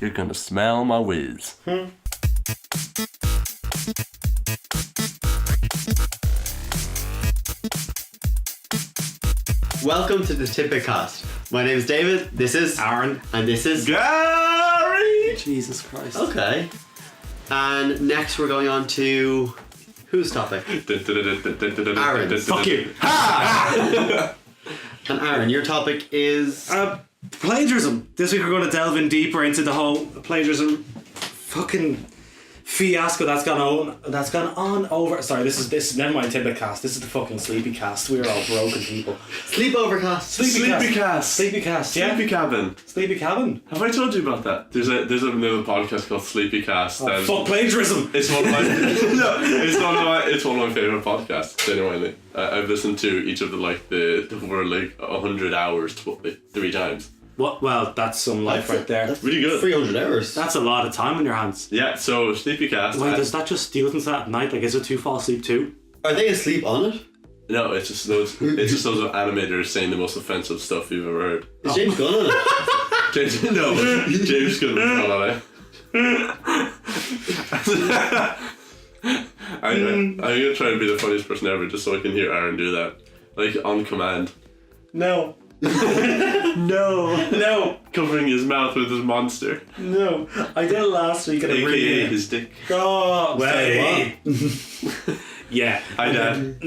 you're gonna smell my whiz. Welcome to the Tidbit Cast. My name is David, this is Aaron, and this is Gary! Jesus Christ. Okay. And next we're going on to whose topic? Aaron. Fuck you. And Aaron, your topic is Plagiarism. This week we're going to delve in deeper into the whole plagiarism fucking fiasco that's gone on over. Sorry, this is never mind Tidbit Cast. This is the fucking Sleepy Cast. We're all broken people. Sleepovercast. Sleepy Cast. Sleepy Cast. Yeah. Sleepy Cabin. Sleepy Cabin. Have I told you about that? There's another podcast called Sleepy Cast. Oh, fuck plagiarism. It's one of my it's one of my favorite podcasts. Genuinely, I've listened to each of the over 100 hours 3 times. What? Well, that's some life right there. That's Really good. 300 hours. That's a lot of time on your hands. Yeah. So Sleepy Cast. Wait, does that just do listen to that at night? Like, is it to fall asleep too? Are they asleep on it? No, it's just those animators saying the most offensive stuff you've ever heard. Is James Gunn on it? James Gunn was not on it. I'm gonna try and be the funniest person ever, just so I can hear Aaron do that, like on command. No. No. Covering his mouth with his monster. No. I did it last week and AKA his dick. Oh, Say yeah. Hi, Dad.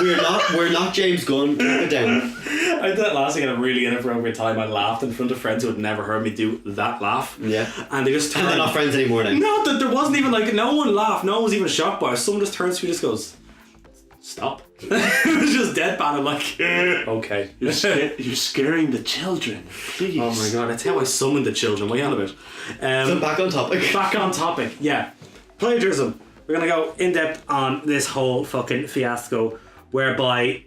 We're not James Gunn. Keep it down. I did it last week at a really inappropriate time. I laughed in front of friends who had never heard me do that laugh. Yeah. And they just And turned. they're not friends anymore now. No, there wasn't even like, no one laughed. No one was even shocked by it. Someone just turns to me and just goes, stop. It was just deadpan. I'm like, okay. You're scaring the children. Please. Oh my god, that's how I summoned the children. What are you on about? So back on topic. Back on topic, yeah. Plagiarism. We're gonna go in depth on this whole fucking fiasco, whereby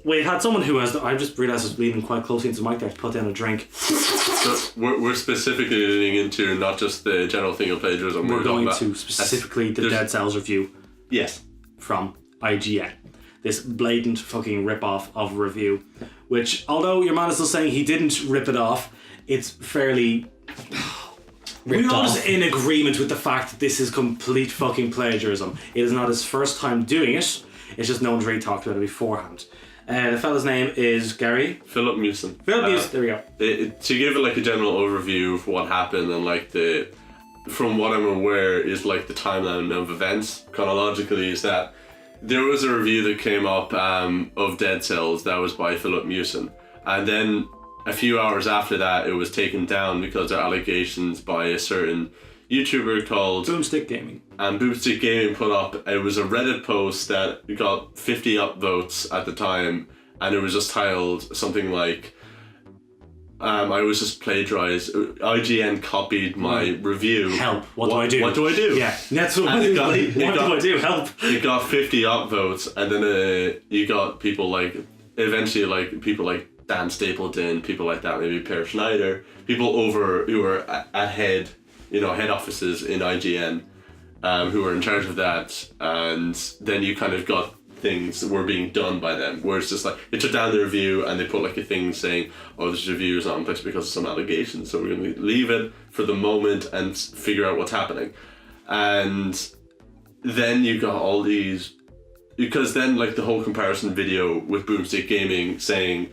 we've had someone who has. I just realised I was leaning quite closely into the mic there to put down a drink. So we're specifically leaning into not just the general thing of plagiarism. We're going talking to about specifically the there's- Dead Cells review Yes. from IGN. This blatant fucking rip-off of a review, which, although your man is still saying he didn't rip it off, it's fairly... We're all just in agreement with the fact that this is complete fucking plagiarism. It is not his first time doing it. It's just no one's really talked about it beforehand. The fella's name is Gary. Filip Miucin. Filip Miucin, there we go. To give it like a general overview of what happened and like from what I'm aware is like the timeline of events chronologically is that there was a review that came up of Dead Cells that was by Filip Miucin, and then a few hours after that it was taken down because of allegations by a certain YouTuber called Boomstick Gaming. And Boomstick Gaming put up, it was a Reddit post that got 50 upvotes at the time, and it was just titled something like I was just plagiarized. IGN copied my review. Help. What do I do? What do I do? Yeah. That's what And do I do? Help. It got 50 upvotes, and then you got people like, eventually like people like Dan Stapleton, people like that, maybe Per Schneider, people who were at head offices in IGN, who were in charge of that, and then you kind of got things that were being done by them, where it's just like they took down the review and they put like a thing saying, oh, this review is not in place because of some allegations, so we're going to leave it for the moment and figure out what's happening. And then you got all these, because then like the whole comparison video with Boomstick Gaming saying,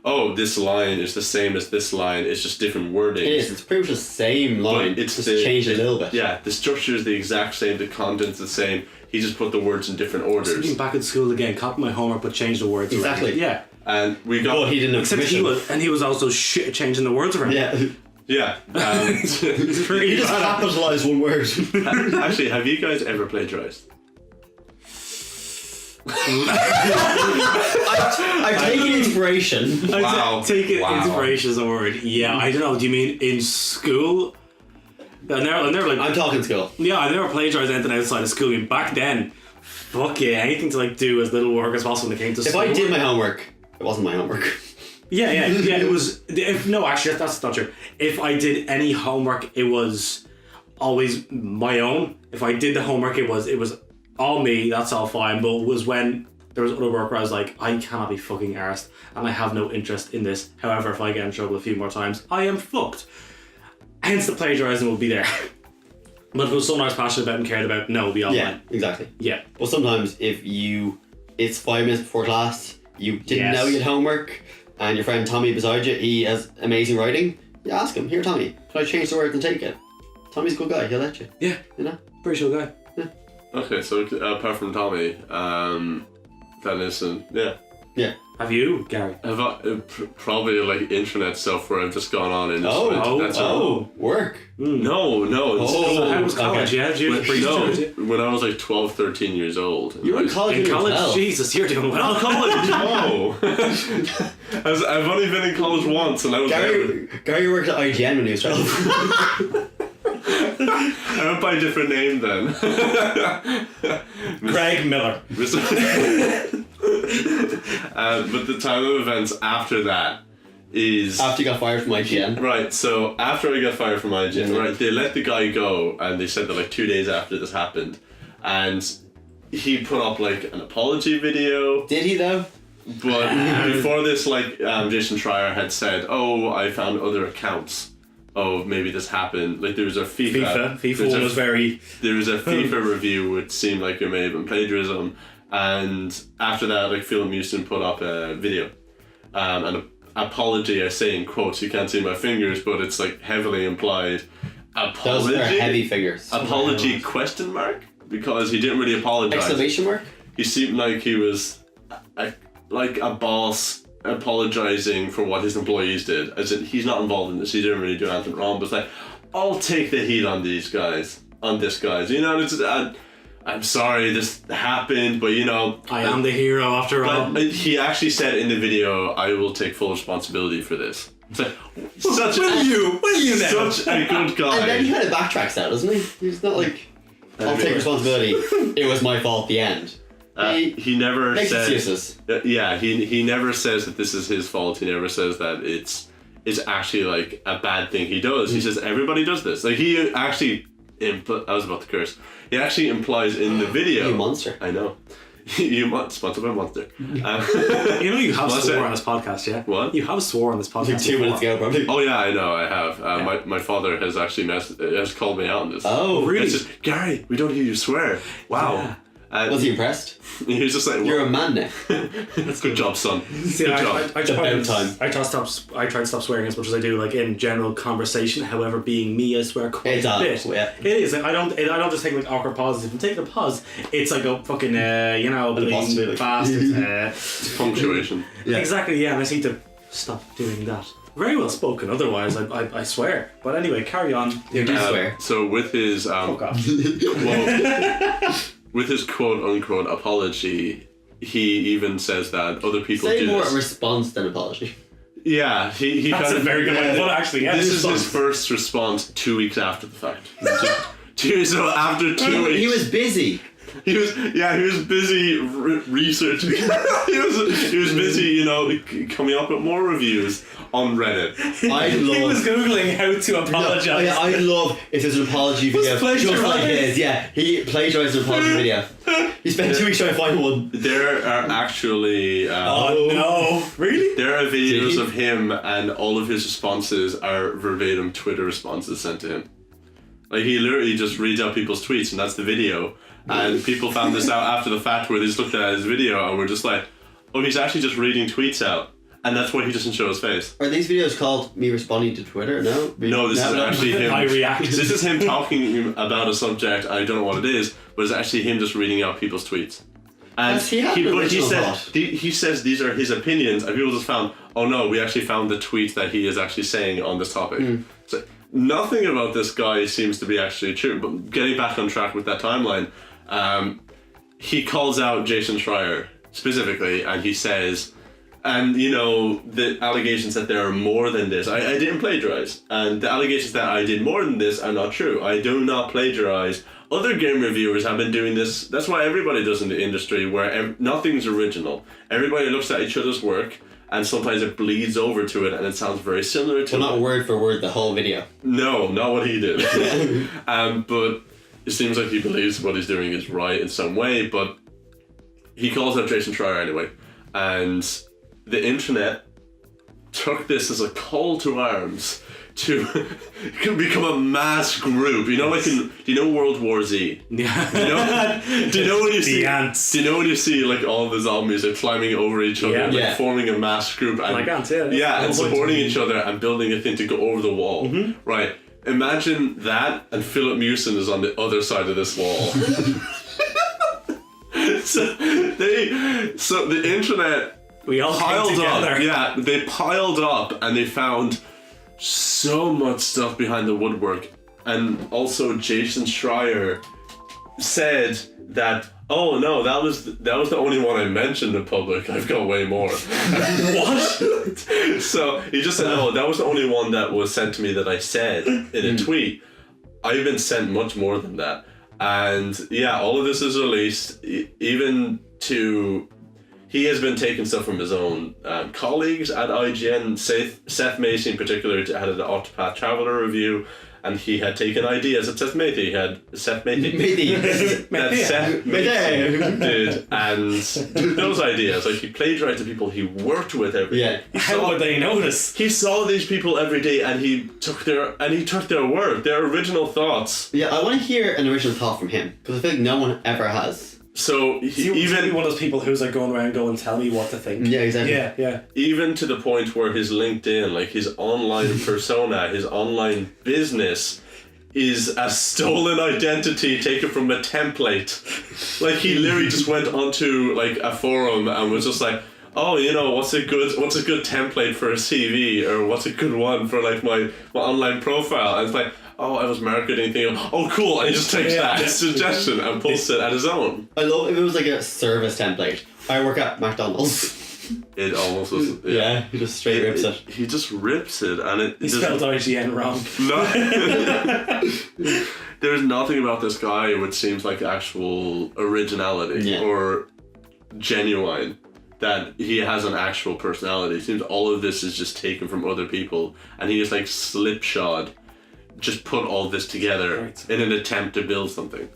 oh, this line is the same as this line, it's just different wording. It is. It's pretty much the same line. It's just changed a little bit. Yeah, the structure is the exact same, the content's the same. He just put the words in different orders. Sitting back at school again, copy my homework but change the words Exactly. around. Yeah. And we got. But he didn't have Except permission. he was also changing the words around. Yeah. Yeah. It's pretty He just bad. capitalised one word. Actually, have you guys ever plagiarized? I've taken inspiration. Wow. Take it Wow. inspiration as a word. Yeah, I don't know. Do you mean in school? I never like. I'm talking school. Yeah, I never plagiarized anything outside of school. I mean, back then, fuck yeah, anything to like do as little work as possible when it came to If school. I did my homework, it wasn't my homework. Yeah, it was. No, actually, that's not true. If I did any homework, it was always my own. If I did the homework, it was all me. That's all fine. But it was when there was other work where I was like, I cannot be fucking arsed, and I have no interest in this. However, if I get in trouble a few more times, I am fucked. hence the plagiarism will be there. But if it was something I was passionate about and cared about, no, it'll be online. Yeah, exactly. Yeah. But sometimes if it's 5 minutes before class, you didn't know you had homework, and your friend Tommy beside you, he has amazing writing, you ask him, here Tommy, can I change the words and take it? Tommy's a good guy, he'll let you. Yeah. You know? Pretty sure guy. Yeah. Okay, so apart from Tommy, that isn't, yeah. Yeah. Have you, Gary? Have I, probably like internet stuff where I've just gone on and work. No. Oh, how was college? okay. Yeah, did you when I was like 12, 13 years old. You were in college. In college? 12. Jesus, you're doing well. College? No. I've only been in college once, and I was Gary worked at IGN when he was 12. I went by a different name then. Craig Miller. But the time of events after that is... After you got fired from IGN. Right, so after I got fired from IGN, right, they let the guy go, and they said that like 2 days after this happened, and he put up like an apology video. Did he though? But before this, like Jason Schreier had said, "Oh, I found other accounts. Oh, maybe this happened." Like there was a FIFA one was very... There was a FIFA review which seemed like it may have been plagiarism, and after that, like Filip Miucin put up a video, an apology. I say in quotes. You can't see my fingers, but it's like heavily implied. Apology. Those are heavy fingers. Apology ? Because he didn't really apologize. Exclamation mark. He seemed like he was like a boss apologizing for what his employees did. As in, he's not involved in this. He didn't really do anything wrong. But it's like, I'll take the heat on these guys. On this guys. You know, it's I'm sorry this happened, but you know, I am the hero after all. He actually said in the video, I will take full responsibility for this. It's like, will you now? Such a good guy. And then he kind of backtracks out, doesn't he? He's not like, I'll take responsibility. It was my fault. The end. He never makes says excuses. Yeah, he never says that this is his fault. He never says that it's actually like a bad thing he does. He says everybody does this. Like he actually I was about to curse. He actually implies in the video. You monster. I know. Sponsored by Monster. You know you have swore on this podcast, yeah? What? You have swore on this podcast. Like 2 minutes ago, probably. Oh yeah, I know. I have. My father has actually has called me out on this. Oh, really? He says, Gary, we don't hear you swear. Wow. Yeah. Was he impressed? He was just like, You're a man now. Good job, son. See, Good job. I try to stop swearing as much as I do, like in general conversation. However, being me, I swear quite a bit. Yeah. It is. Like, I don't just take like awkward pauses. If I'm taking a pause, it's like a fucking bleeding bastard. It's punctuation. Yeah. Exactly. Yeah, and I just need to stop doing that. Very well spoken. Otherwise, I swear. But anyway, carry on. You do swear. So with his Fuck off. with his quote-unquote apology, he even says that other people Say do more this. response than apology. Yeah, he That's kind a of, very good one. Well, actually, yeah. This is his first response 2 weeks after the fact. So after 2 weeks, He was busy. He was busy researching. he was busy, coming up with more reviews on Reddit. He was googling how to apologize. I'd love if there's an apology video just like his. Yeah, he plagiarized an apology video. He spent 2 weeks trying to find one. There are actually. Oh no! Really? There are videos of him, and all of his responses are verbatim Twitter responses sent to him. Like he literally just reads out people's tweets, and that's the video. And people found this out after the fact, where they just looked at his video and were just like, "Oh, he's actually just reading tweets out," and that's why he doesn't show his face. Are these videos called me responding to Twitter? No. No, this is actually him. I react. This is him talking about a subject. I don't know what it is, but it's actually him just reading out people's tweets. And he says these are his opinions, and people just found, oh no, we actually found the tweet that he is actually saying on this topic. So nothing about this guy seems to be actually true. But getting back on track with that timeline, he calls out Jason Schreier specifically, and he says, and the allegations that there are more than this, I didn't plagiarize, and the allegations that I did more than this are not true. I do not plagiarize. Other game reviewers have been doing this. That's why everybody does in the industry, where nothing's original. Everybody looks at each other's work, and sometimes it bleeds over to it, and it sounds very similar to. Well, not word for word the whole video. No, not what he did. But it seems like he believes what he's doing is right in some way. But he calls out Jason Schreier anyway, and the internet took this as a call to arms to become a mass group. You know, like do you know World War Z? Yeah. Do you know when you see the ants? Do you know when you see like all the zombies are climbing over each other, Yeah. like Yeah. forming a mass group, and Like ants, yeah. and supporting each other and building a thing to go over the wall, right? Imagine that, and Filip Miucin is on the other side of this wall. so the internet We all piled came together. up. Yeah, they piled up and they found so much stuff behind the woodwork. And also Jason Schreier said that, oh no, that was the only one I mentioned in public. I've got way more. What? So he just said, oh, that was the only one that was sent to me that I said in a tweet. I've been sent much more than that. And yeah, all of this is released, even to... He has been taking stuff from his own colleagues at IGN. Seth Macy in particular had an Octopath Traveler review, and he had taken ideas that Seth Macy did, and those ideas, like he plagiarized the people he worked with every day. How would they notice? He saw these people every day, and he took their work, their original thoughts. Yeah, I want to hear an original thought from him, because I feel like no one ever has. So Even one of those people who's like going around going, tell me what to think. Yeah, exactly. Yeah. Even to the point where his LinkedIn, like his online persona, his online business, is a stolen identity taken from a template. Like he literally just went onto like a forum and was just like, oh, you know, what's a good template for a CV, or what's a good one for like my online profile? And it's like, oh, I was marketing thing. Oh, cool. And he just takes that suggestion and posts it at his own. I love if it was like a service template. I work at McDonald's. It almost was. Yeah, he just straight rips it. He just rips it, and He spelled IGN wrong. No. There's nothing about this guy which seems like actual originality or genuine. That he has an actual personality. It seems all of this is just taken from other people, and he just like slipshod. Just put all this together in an attempt to build something.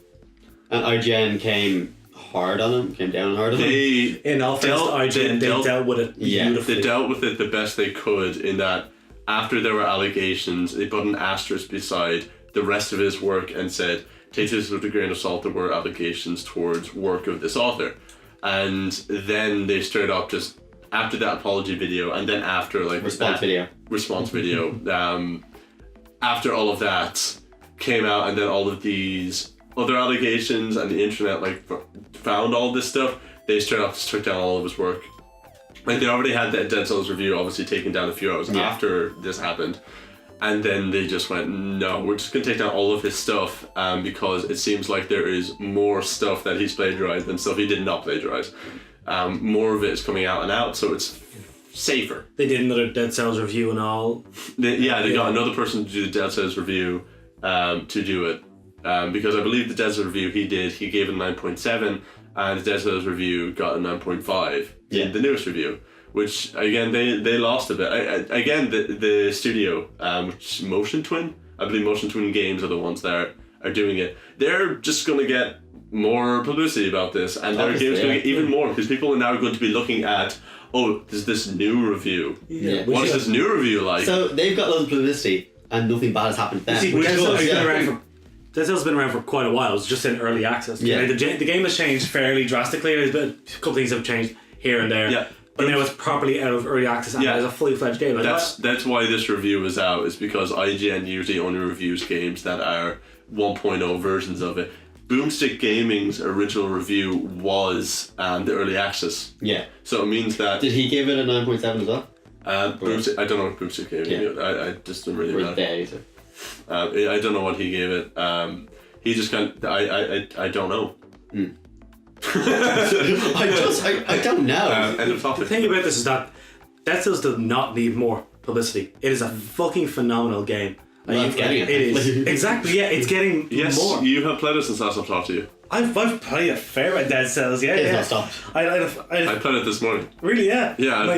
And IGN came hard on him, came down hard on him. In all fairness to IGN, they dealt with it beautifully. They dealt with it the best they could, in that after there were allegations, they put an asterisk beside the rest of his work and said, take this with a grain of salt, there were allegations towards work of this author. And then they straight up just, after that apology video, and then after like response video, after all of that came out, and then all of these other allegations, and the internet like found all this stuff, they straight up just took down all of his work. Like they already had the Dead Cells review obviously taken down a few hours after this happened, and then they just went, no, we're just gonna take down all of his stuff, because it seems like there is more stuff that he's plagiarized than stuff he did not plagiarize. More of it is coming out and out, so it's safer. They did another Dead Cells review and all. They got another person to do the Dead Cells review, to do it, because I believe the Dead Cells review he gave it a 9.7, and the Dead Cells review got a 9.5 in the newest review, which again they lost a bit. Again, the studio, which Motion Twin, I believe Motion Twin Games are the ones that are doing it. They're just going to get more publicity about this, and their game's going to get even more, because people are now going to be looking at, oh, there's this new review. Yeah. What is this new review like? So they've got loads of publicity and nothing bad has happened to them. Dead Cells has been around for quite a while. It's just in early access. Yeah. The game has changed fairly drastically. A couple things have changed here and there. Yeah. But now it's properly out of early access and it's a fully fledged game. That's why this review is out, is because IGN usually only reviews games that are 1.0 versions of it. Boomstick Gaming's original review was the early access. Yeah. So it means that... Did he give it a 9.7 as well? Boomstick, I don't know what Boomstick Gaming... Yeah. I just don't really know. I don't know what he gave it. He just kind of... I don't know. I don't know. End of topic. The thing about this is that Dead Cells does not need more publicity. It is a fucking phenomenal game. It is. Exactly, yeah, it's getting more. Yes, you have played it since last I've talked to you. I've played a fair bit of Dead Cells, It's not stopped. I played it this morning. Really, yeah? Yeah. I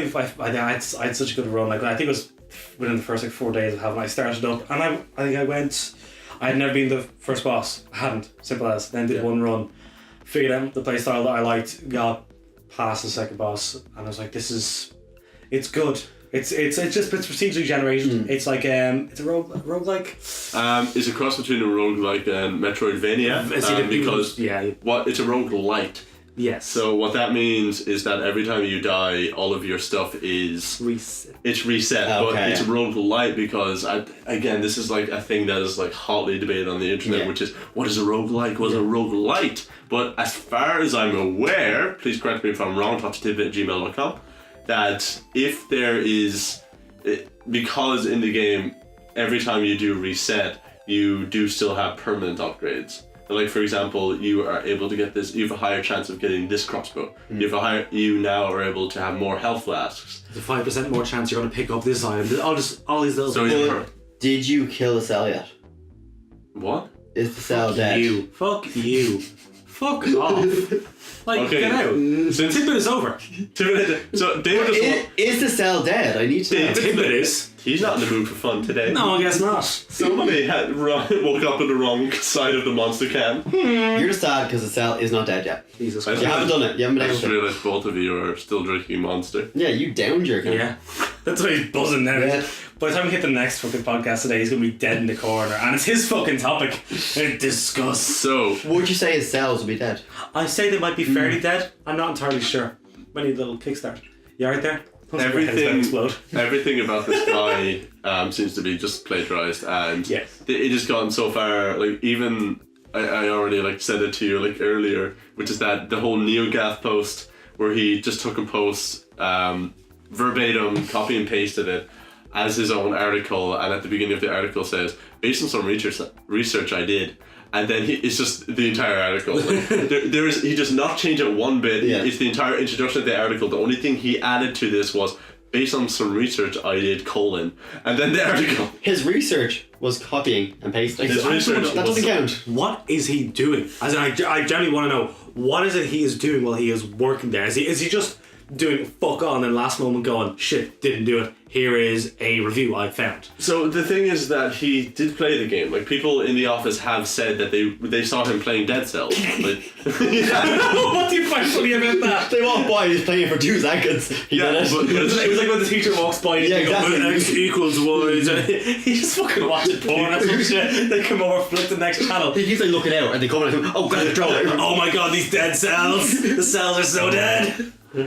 had such a good run. Like, I think it was within the first 4 days of having I started up, and I think I had never been the first boss. I hadn't, simple as. Then did one run, figured out the playstyle that I liked, got past the second boss, and I was like, it's good. It's procedurally generated. It's like it's a roguelike. It's a cross between a roguelike and Metroidvania. Because it's a roguelite. Yes. So what that means is that every time you die, all of your stuff is reset. It's reset, but it's a roguelite because again, this is like a thing that is like hotly debated on the internet, which is what is a roguelike? What's a roguelite? But as far as I'm aware, please correct me if I'm wrong, talktotidbit@gmail.com, that if there is, because in the game, every time you do reset, you do still have permanent upgrades. Like for example, you are able to get this. You have a higher chance of getting this crossbow. You now are able to have more health flasks. There's a 5% more chance you're going to pick up this item. All these little. So did you kill the cell yet? What? Is the cell dead? Fuck you. Fuck off. Like, get out. Since Tidbit is over. So David is the cell dead? I need to know. Tidbit is. He's not in the mood for fun today. No, I guess not. Somebody woke up on the wrong side of the monster can. You're just sad because the cell is not dead yet. Jesus Christ. You haven't done it. You haven't been able to. I just realised both of you are still drinking Monster. Yeah, you downed your can. Yeah. That's why he's buzzing now. Yeah. By the time we hit the next fucking podcast today, he's going to be dead in the corner. And it's his fucking topic. Disgust. So, would you say his cells will be dead? I say they might be fairly dead. I'm not entirely sure. We need a little kickstart. You alright there? Everything about this guy seems to be just plagiarized, and it has gotten so far. Like even I already like said it to you like earlier, which is that the whole NeoGAF post where he just took a post verbatim, copy and pasted it as his own article, and at the beginning of the article says, based on some research I did. And then it's just the entire article. Like, he does not change it one bit. Yeah. It's the entire introduction of the article. The only thing he added to this was based on some research I did, and then the article. His research was copying and pasting. His research that doesn't count. What is he doing? As in, I genuinely want to know, what is it he is doing while he is working there? Is he just doing fuck on and last moment going, shit, didn't do it. Here is a review I found. So the thing is that he did play the game. Like people in the office have said that they saw him playing Dead Cells. Like, what do you find funny about that? They walk by, he's playing it for 2 seconds. He did it. It was like when the teacher walks by and you go, X equals Y. He just fucking watching porn or some shit. They come over, flip the next channel. He keeps like looking out and they come in and oh, grab the controller. Oh my god, these dead cells. The cells are so dead. Sorry.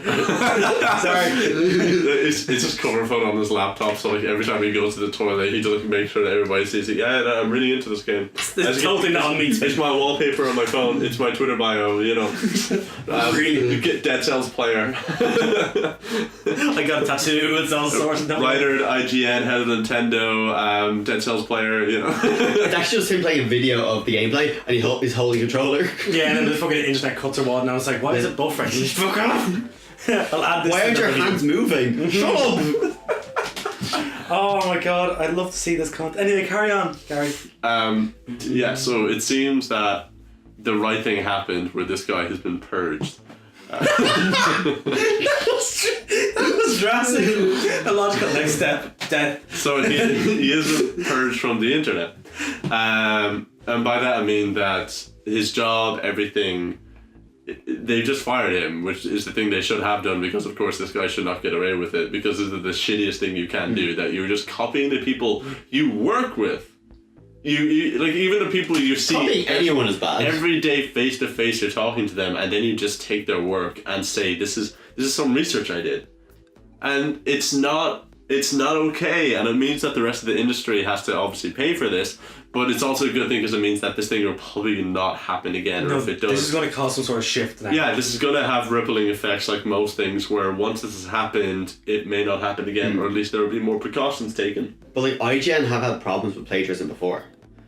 It's just cover photo on his laptop, so like every time he goes to the toilet he doesn't make sure that everybody sees it. Yeah, I'm really into this game. It's totally not on me. It's my wallpaper on my phone, it's my Twitter bio, you know. Really get Dead Cells player. I got a tattoo, it's all sorts of writer at IGN, head of Nintendo, Dead Cells player, you know. It's actually just him playing a video of the gameplay and he's holding a controller. Yeah, and then the fucking internet cuts or what, and I was like, why is it buffering? Just fuck off. I'll add this. Why aren't your hands moving? Shut up! Oh my god, I'd love to see this content. Anyway, carry on, Gary. Yeah, so it seems that the right thing happened where this guy has been purged. That was drastic. A logical next step. Dead. So he is purged from the internet. And by that I mean that his job, everything, they just fired him, which is the thing they should have done, because of course this guy should not get away with it, because this is the shittiest thing you can do, that you're just copying the people you work with. You like, even the people you see copying anyone is bad. Every day face to face you're talking to them, and then you just take their work and say this is some research I did. And it's not okay, and it means that the rest of the industry has to obviously pay for this, but it's also a good thing because it means that this thing will probably not happen again, or if it does... This is going to cause some sort of shift now. Yeah, this is going to have rippling effects like most things, where once this has happened, it may not happen again, or at least there will be more precautions taken. But like, IGN have had problems with plagiarism before.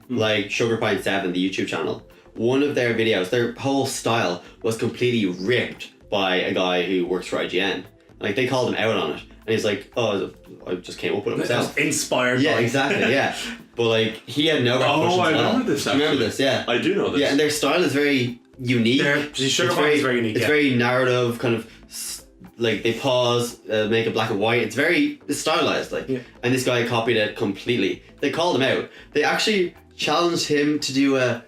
Like Sugar Pint 7, the YouTube channel. One of their videos, their whole style was completely ripped by a guy who works for IGN. Like, they called him out on it. And he's like, oh, I just came up with it myself. Inspired by. Exactly, yeah. But like, he had no repercussions. Oh, I remember this. Do you remember this? Yeah. I do know this. Yeah, and their style is very unique. Sugar Pint is very unique. It's very narrative, kind of, like, they pause, make it black and white. It's stylized, like. Yeah. And this guy copied it completely. They called him out. They actually challenged him to do an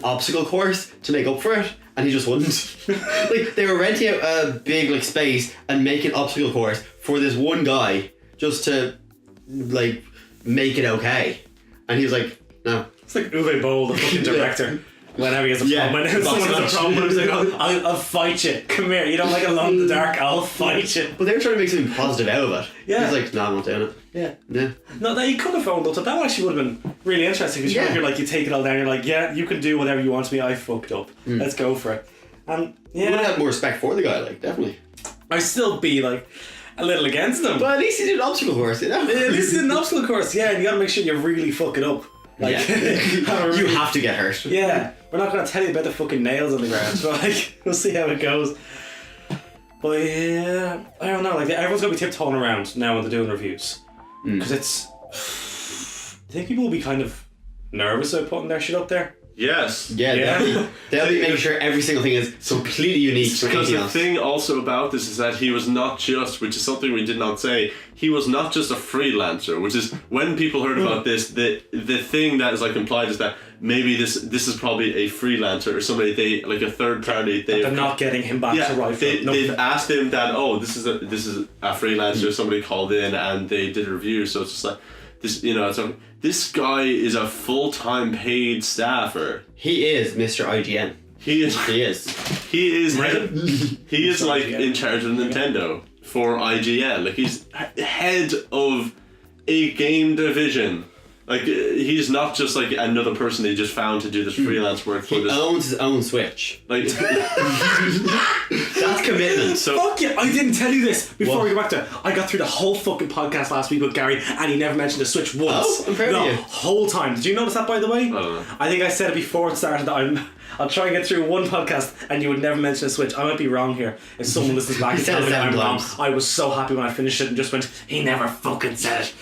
obstacle course to make up for it. and he just wouldn't. Like, they were renting out a big, like, space and making obstacle course for this one guy just to, like, make it okay. And he was like, no. It's like Uwe Boll, the fucking director. Whenever he has a problem, whenever someone has a problem, he's like, I'll fight you. Come here, you don't like Alone in the Dark, I'll fight you. But they were trying to make something positive out of it. Yeah. He's like, no, I'm not doing it. Yeah. Yeah. No, that he could have owned up to. That actually would have been really interesting because you're like, you take it all down, you're like, yeah, you can do whatever you want to me, I fucked up. Let's go for it. And yeah. I would have had more respect for the guy, like, definitely. I'd still be like a little against him. But at least he did an obstacle course, you know? Yeah, at least he did an obstacle course, yeah, and you gotta make sure you really fuck it up. Like, you have to get hurt. Yeah, we're not going to tell you about the fucking nails on the ground, but like, we'll see how it goes. But yeah, I don't know, like, everyone's going to be tiptoeing around now when they're doing reviews. Because it's... I think people will be kind of nervous about putting their shit up there. Yes. Yeah. They'll be making sure every single thing is completely unique. Because the thing also about this is that he was not just, which is something we did not say, he was not just a freelancer, which is when people heard about this, the thing that is like implied is that maybe this is probably a freelancer or somebody they like a third party. They're not getting him back to write. They've asked him that this is a freelancer. Somebody called in and they did a review, so it's just like this, you know, it's like, this guy is a full-time paid staffer. He is Mr. IGN. He is like in charge of Nintendo for IGN. Like, he's head of a game division. Like, he's not just like another person they just found to do this freelance work for. He owns his own Switch. Like, that's commitment. So fuck yeah! I didn't tell you this before we go back to it. I got through the whole fucking podcast last week with Gary, and he never mentioned the Switch once. Oh, I'm proud of you. The whole time. Did you notice that, by the way? I don't know. I think I said it before it started. I'll try and get through one podcast, and you would never mention a Switch. I might be wrong here. If someone listens back and tells me I'm wrong, I was so happy when I finished it and just went, he never fucking said it.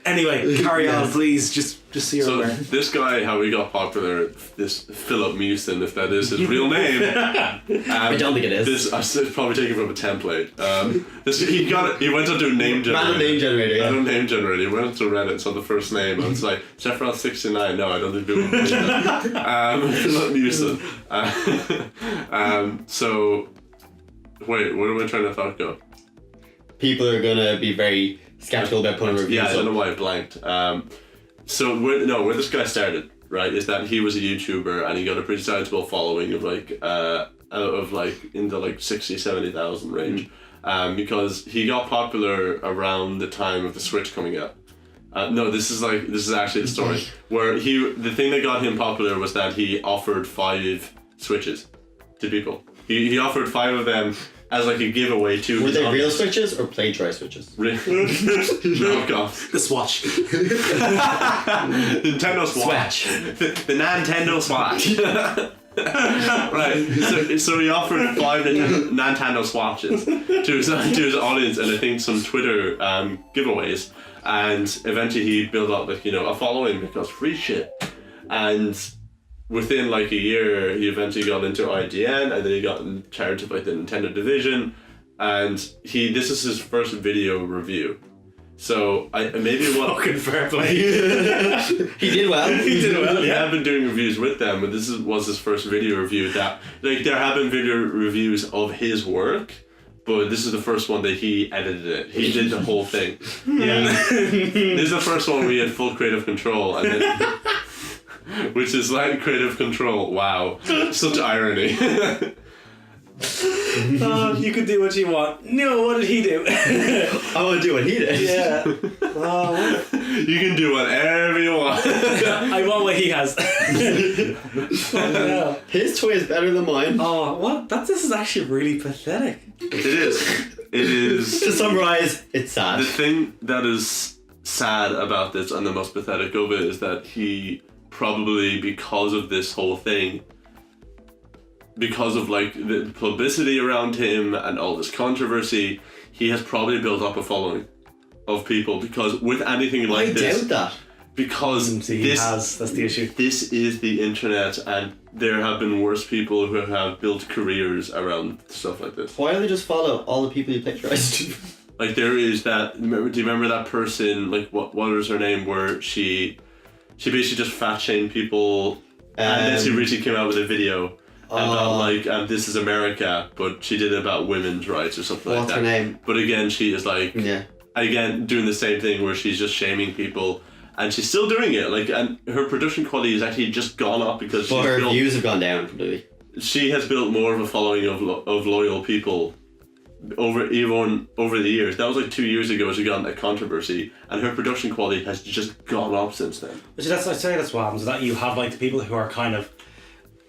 Anyway, carry on, please. Just so you're aware. This guy, how he got popular, this Filip Miucin, if that is his real name. I don't think it is. This I should probably take it from a template. He went onto a name generator. Random name generator. Yeah. Random name generator. He went to Reddit, saw the first name, and it's like Sephiroth69. No, I don't think people believe that. Filip Miucin. So, wait, where am I trying to thought go? People are gonna be very skeptical about putting reviews. Yeah, I don't know why I blanked. So where this guy started, right, is that he was a YouTuber and he got a pretty sizable following of like in the like 60,000-70,000 range, because he got popular around the time of the Switch coming out. This is actually the story where the thing that got him popular was that he offered 5 Switches to people. He offered 5 of them as like a giveaway to. Were they real Switches or plagiarized Switches? Knockoff. The Swatch. Nintendo Swatch. The Nintendo Swatch. Right. So he offered 5 Nintendo Swatches to his audience, and I think some Twitter giveaways, and eventually he built up like, you know, a following because free shit. And within like a year, he eventually got into IGN, and then he got in charge of like the Nintendo division, and this is his first video review. So fucking fair play. He did well. He did well. He had been doing reviews with them, but this was his first video review. That like there have been video reviews of his work, but this is the first one that he edited it. He did the whole thing. Yeah. This is the first one where he had full creative control, and then. Which is like creative control. Wow. Such irony. You can do what you want. No, what did he do? I want to do what he did. Yeah. You can do whatever you want. I want what he has. His toy is better than mine. Oh, what? This is actually really pathetic. It is. To summarize, it's sad. The thing that is sad about this and the most pathetic of it is that he probably, because of this whole thing, because of like the publicity around him and all this controversy, he has probably built up a following of people, because with anything like this, I doubt that. Because that's the issue. This is the internet, and there have been worse people who have built careers around stuff like this. Why don't they just follow all the people you plagiarized? Like there is that. Do you remember that person? Like what was her name? Where she basically just fat shamed people, and then she recently came out with a video, about like This Is America, but she did it about women's rights or something like that. What's her name? But again, she is like again doing the same thing where she's just shaming people, and she's still doing it. Like, and her production quality has actually just gone up because her views have gone down completely. She has built more of a following of loyal people over the years. That was like 2 years ago she got into controversy, and her production quality has just gone up since then. Which I'd say that's what happens, that you have like the people who are kind of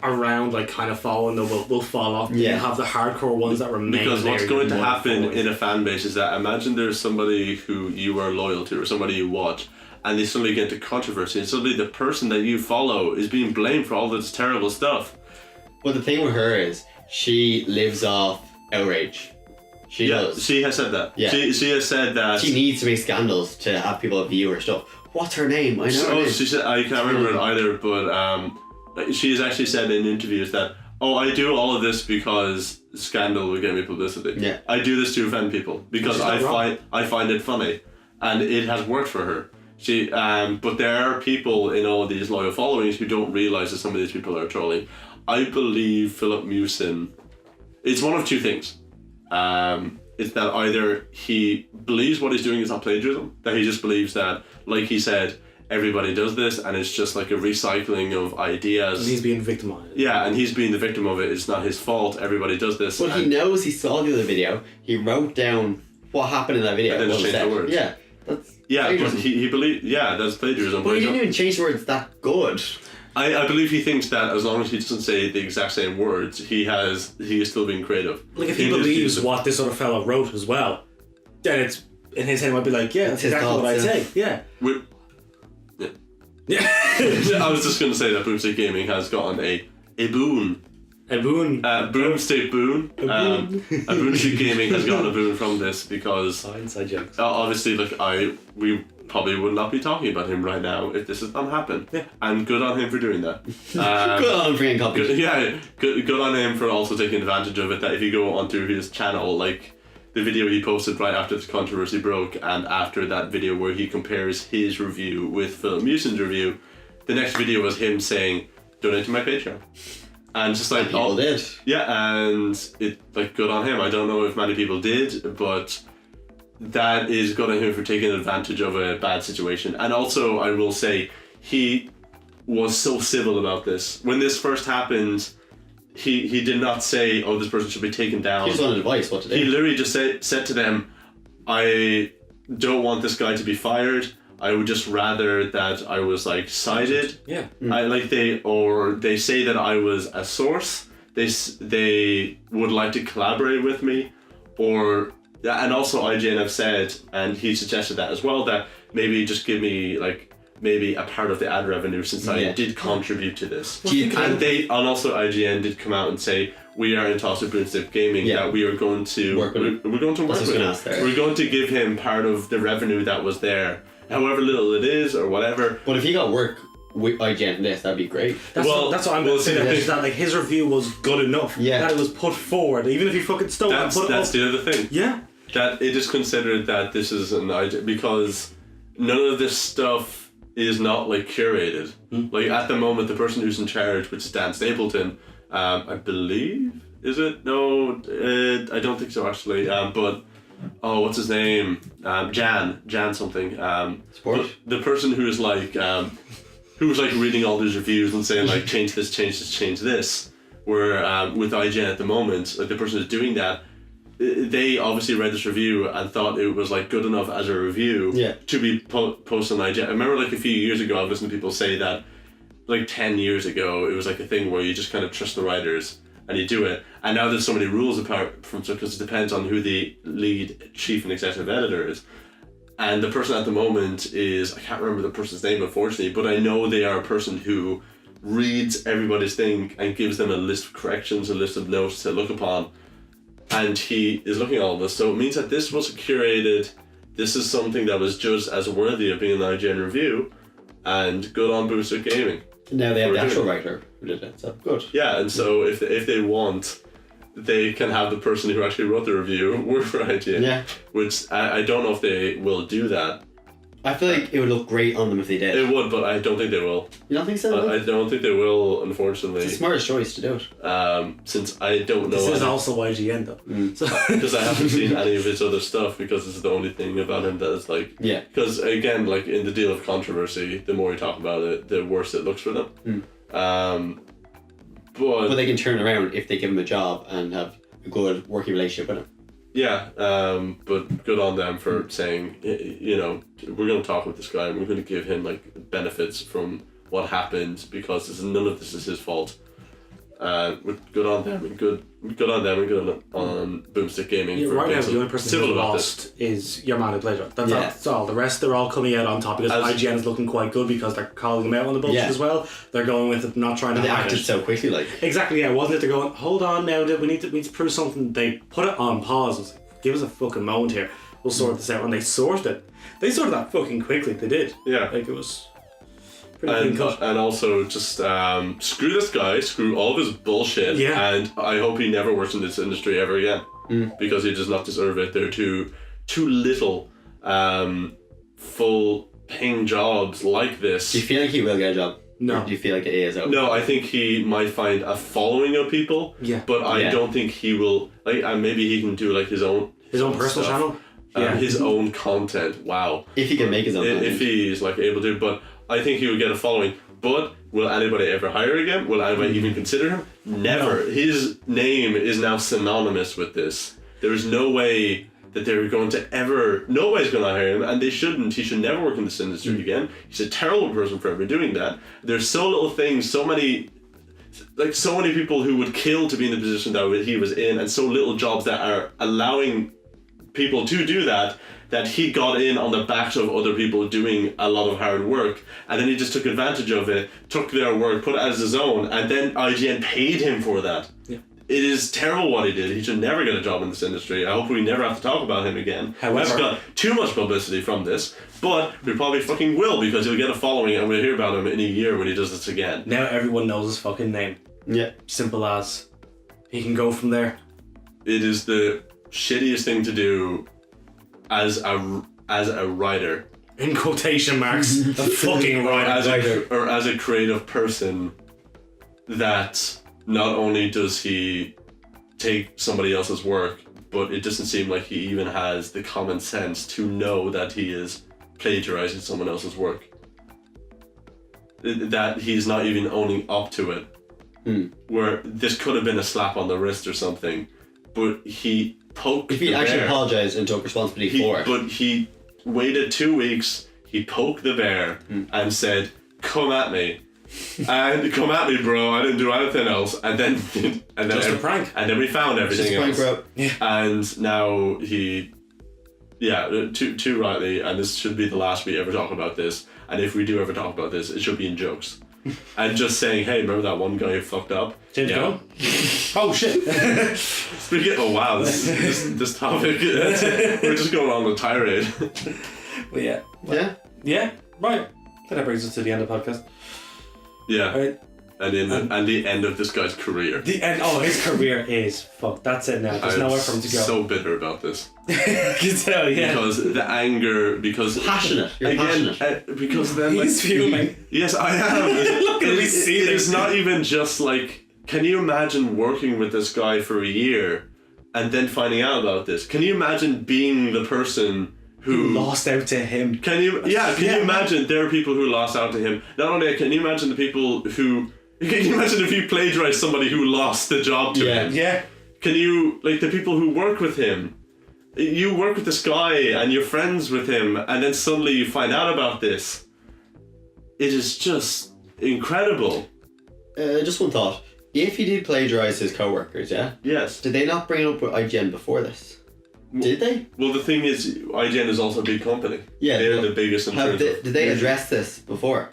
around, like kind of following them will fall off. You have the hardcore ones that remain. Because what's going to happen in a fan base is that, imagine there's somebody who you are loyal to or somebody you watch, and they suddenly get into controversy, and suddenly the person that you follow is being blamed for all this terrible stuff. But the thing with her is she lives off outrage. She does. She has said that. Yeah. She has said that she needs to make scandals to have people view her stuff. What's her name? I know. She said, I can't remember it either, but she has actually said in interviews that, I do all of this because scandal will get me publicity. Yeah. I do this to offend people because I find it funny, and it has worked for her. She but there are people in all of these loyal followings who don't realise that some of these people are trolling. I believe Filip Miucin, it's one of two things. It's that either he believes what he's doing is not plagiarism, that he just believes that, like he said, everybody does this and it's just like a recycling of ideas. And he's being victimized. Yeah, and he's being the victim of it. It's not his fault. Everybody does this. But he knows, he saw the other video, he wrote down what happened in that video. And then just changed the words. Yeah, that's plagiarism. But he believes, that's plagiarism. But he didn't even change the words that good. I believe he thinks that as long as he doesn't say the exact same words, he is still being creative. Like, if he believes what this other fellow wrote as well, then it's in his head might be like, that's exactly what I'd say. Yeah. I was just going to say that Boomstick Gaming has gotten a boon. A boon. Boomstick boon. Boomstick Gaming has gotten a boon from this because inside jokes. Obviously, we probably would not be talking about him right now if this had not happened. Yeah. And good on him for doing that. Good on him for getting copied. Good on him for also taking advantage of it. That if you go onto his channel, like the video he posted right after the controversy broke, and after that video where he compares his review with Filip Miucin's review, the next video was him saying, "Donate to my Patreon." And just like people did. Yeah, and it good on him. I don't know if many people did, but that is good on him for taking advantage of a bad situation. And also, I will say, he was so civil about this. When this first happened, he did not say, this person should be taken down. He just wanted advice what to do. He literally just said to them, I don't want this guy to be fired. I would just rather that I was cited. Yeah. They say that I was a source. They would like to collaborate with me, and also IGN have said, and he suggested that as well, that maybe just give me maybe a part of the ad revenue since I did contribute to this. And also IGN did come out and say, we are in talks with Boomstick Gaming that we are going to work with him. We're going to give him part of the revenue that was there, however little it is or whatever. But if he got work with IGN this, that'd be great. That's what I'm going to say. That his review was good enough. Yeah. That it was put forward, even if he fucking stole it. That's the other thing. Yeah. That it is considered that this is an idea because none of this stuff is not curated. At the moment, the person who's in charge, which is Dan Stapleton, I believe, is it? No, I don't think so actually. But what's his name? Jan something. Sport. The person who is who was reading all these reviews and saying change this, change this. Where with IGN at the moment, the person who's doing that, they obviously read this review and thought it was good enough as a review to be posted on IGN. I remember a few years ago I've listened to people say that 10 years ago it was a thing where you just kind of trust the writers and you do it, and now there's so many rules apart from because it depends on who the lead chief and executive editor is. And the person at the moment is, I can't remember the person's name unfortunately, but I know they are a person who reads everybody's thing and gives them a list of corrections, a list of notes to look upon. And he is looking at all of this, so it means that this was curated. This is something that was judged as worthy of being an IGN review, and good on Boomstick Gaming. Now they have the actual writer who did it, so good. Yeah, and so if they want, they can have the person who actually wrote the review work for IGN. Yeah. Which I don't know if they will do that. I feel like it would look great on them if they did. It would, but I don't think they will. You don't think so? I don't think they will, unfortunately. It's the smartest choice to do it. Since I don't know. This is also IGN though. So Because I haven't seen any of his other stuff, because this is the only thing about him that is like. Yeah. Because again, like in the deal of controversy, the more you talk about it, the worse it looks for them. But they can turn around if they give him a job and have a good working relationship with him. yeah, but good on them for saying, you know, we're going to talk with this guy and we're going to give him like benefits from what happened, because none of this is his fault. Good on them, and good on them, and good on Boomstick Gaming. For right being now, the only person civil who's about lost is your man who plagiarized. That's, Yeah. that's all. The rest, they're all coming out on top, because IGN is looking quite good because they're calling them out on the bullshit as well. They're going with it, not trying to They hide acted it. so quickly, like. Exactly, yeah. Wasn't it? They're going, hold on now, we need to prove something. They put it on pause. It was like, give us a fucking moment here. We'll sort this out. And they sorted it. They sorted that fucking quickly. They did. Yeah. Like, it was pretty clean cut. And also just screw this guy, screw all of his bullshit, and I hope he never works in this industry ever again, because he does not deserve it. There are too little full paying jobs like this. Do you feel like he will get a job? No. Or do you feel like it is over? No, I think he might find a following of people. Yeah. But I don't think he will. Like, maybe he can do like his own personal stuff. channel. His own content. Wow. If he can make his own content. If he's like able to, but I think he would get a following. But will anybody ever hire again? Will anybody even consider him? Never. No. His name is now synonymous with this. There is no way that they're going to ever. Nobody's going to hire him, and they shouldn't. He should never work in this industry again. He's a terrible person for ever doing that. There's so little things, so many people who would kill to be in the position that he was in, and so little jobs that are allowing people to do that he got in on the backs of other people doing a lot of hard work, and then he just took advantage of it, took their work, put it as his own, and then IGN paid him for that. Yeah. It is terrible what he did. He should never get a job in this industry. I hope we never have to talk about him again. However, he's got too much publicity from this, but we probably fucking will, because he'll get a following and we'll hear about him in a year when he does this again. Now everyone knows his fucking name. Yeah. Simple as. He can go from there. It is the shittiest thing to do as a writer. In quotation marks. A fucking writer. As a creative person, that not only does he take somebody else's work, but it doesn't seem like he even has the common sense to know that he is plagiarizing someone else's work. That he's not even owning up to it. Where this could have been a slap on the wrist or something, but he poked If he actually apologised and took responsibility for it. But he waited 2 weeks, he poked the bear and said, come at me. And come at me, bro. I didn't do anything else. And then Just a prank. And then we found everything Just a prank, else. bro. Yeah. And now he, too rightly, and this should be the last we ever talk about this. And if we do ever talk about this, it should be in jokes. And just saying, hey, remember that one guy who fucked up? James Gunn? Oh shit. Oh wow, this topic. We're just going on a tirade. Well, yeah. Yeah? Yeah, right. That brings us to the end of the podcast. Yeah. Right. And the end of this guy's career. The end. Oh, his career is fucked. That's it now. There's nowhere for him to go. So bitter about this. I can tell, yeah. Because the anger, because Passionate. You're passionate. Because then He's fuming. Yes, I am. Look at me It seething. is not even just like. Can you imagine working with this guy for a year, and then finding out about this? Can you imagine being the person who lost out to him? Can you imagine there are people who lost out to him? Not only that, can you imagine the people who. Can you imagine if you plagiarized somebody who lost the job to him? Yeah. Can you, like, the people who work with him? You work with this guy and you're friends with him, and then suddenly you find out about this. It is just incredible. Just one thought. If he did plagiarize his co-workers, yeah? Yes. Did they not bring it up with IGN before this? Did they? Well, the thing is, IGN is also a big company. Yeah. They're the biggest in terms of... Did they address this before?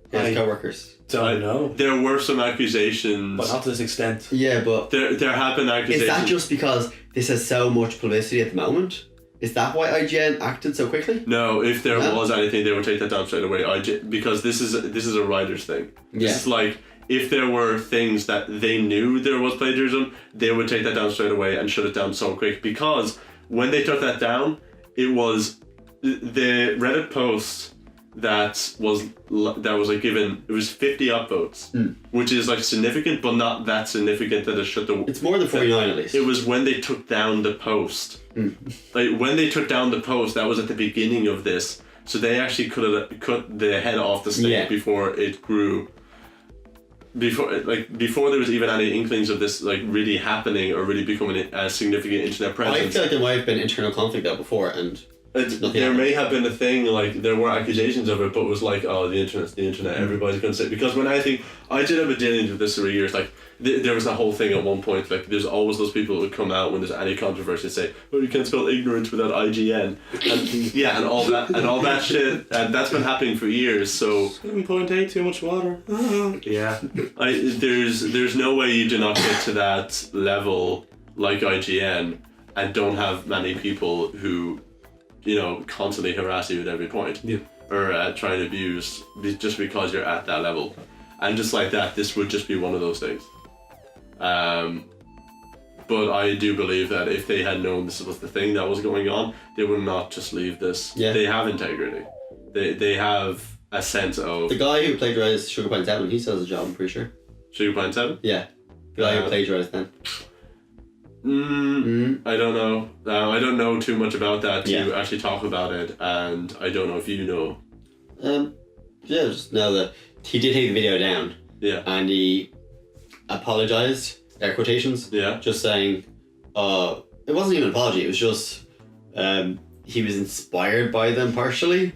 His co-workers? Don't know. There were some accusations. But not to this extent. Yeah, but... There have been accusations. Is that just because this has so much publicity at the moment? Is that why IGN acted so quickly? No, if there was anything, they would take that down straight away. Because this is a writer's thing. Yeah. This is like, if there were things that they knew there was plagiarism, they would take that down straight away and shut it down so quick. Because when they took that down, it was the Reddit post that was like given, it was 50 upvotes, which is like significant, but not that significant that it shut the. It's more than 49 at least. It was when they took down the post. Like when they took down the post, that was at the beginning of this. So they actually cut the head off the snake before it grew. Before there was even any inklings of this like really happening or really becoming a significant internet presence. I feel like there might have been internal conflict though before, and there may have been a thing, like there were accusations of it, but it was like, oh, the internet, everybody's gonna say. Because when I did have a dealing with this for years, like there was that whole thing at one point, like there's always those people who would come out when there's any controversy and say, oh, you can't spell ignorance without IGN, and and all that shit, and that's been happening for years. So 7.8, too much water. Yeah. There's no way you do not get to that level like IGN and don't have many people who, you know, constantly harass you at every point, or try to abuse just because you're at that level. And just like that, this would just be one of those things. But I do believe that if they had known this was the thing that was going on, they would not just leave this. Yeah. They have integrity. They have a sense of... The guy who plagiarized Sugar Pine 7, he still has a job, I'm pretty sure. Sugar Pine 7? Yeah. The guy who plagiarized then. I don't know. I don't know too much about that to actually talk about it, and I don't know if you know. Yeah, just know that he did take the video down. Yeah. And he apologized, air quotations. Yeah. Just saying, it wasn't even an apology, it was just, he was inspired by them partially.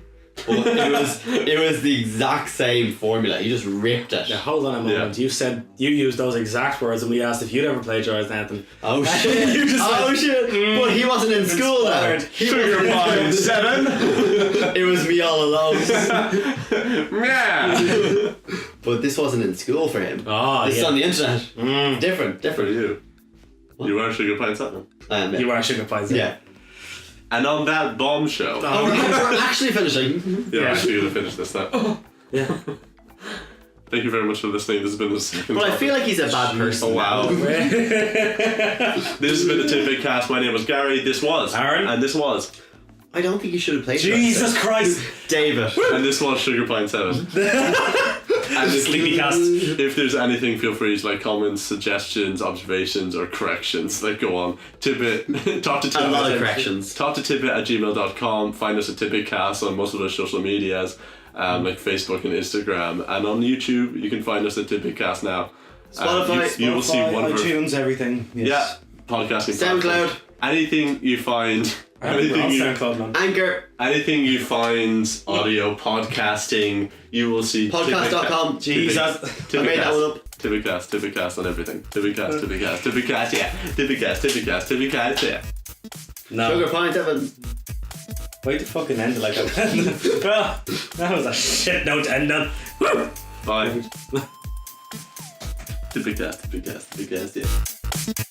But it was the exact same formula. He just ripped it. Yeah, hold on a moment. You said you used those exact words, and we asked if you'd ever plagiarized anything. Oh shit! You just shit! But he wasn't in school though. Sugar Pine 7. It was me all along. Yeah. But this wasn't in school for him. Oh, this is on the internet. Different. For you. You were Sugar Pine 7. You were Sugar Pine 7. Yeah. And on that bombshell. We're actually finishing. Yeah, we're actually going to finish this now. Yeah. Thank you very much for listening. This has been the second But I feel like he's a bad person. Oh, wow. This has been the Tidbit Cast. My name was Gary. This was Aaron. And this was... I don't think you should have played Jesus Christ. David. And this was Sugar Pine 7. And Sleepy Cast. If there's anything, feel free to like comments, suggestions, observations, or corrections. Like go on. Tidbit. Talk to Tidbit. A lot of corrections. Talk to Tidbit@gmail.com. Find us at Tidbit Cast on most of our social medias, like Facebook and Instagram. And on YouTube, you can find us at Tidbit Cast now. Spotify, you will see one of our... iTunes, everything. Yes. Yeah. Podcasting. SoundCloud. Anything you find... Anchor. Anything you find audio podcasting, you will see Podcast.com. Jesus. I made that one up. Tidbitcast on everything. Tidbitcast, yeah. Tidbitcast, yeah. No. Sugar Pine 7. Wait to fucking end it like that. That was a shit note to end on. Bye. Tidbitcast, yeah.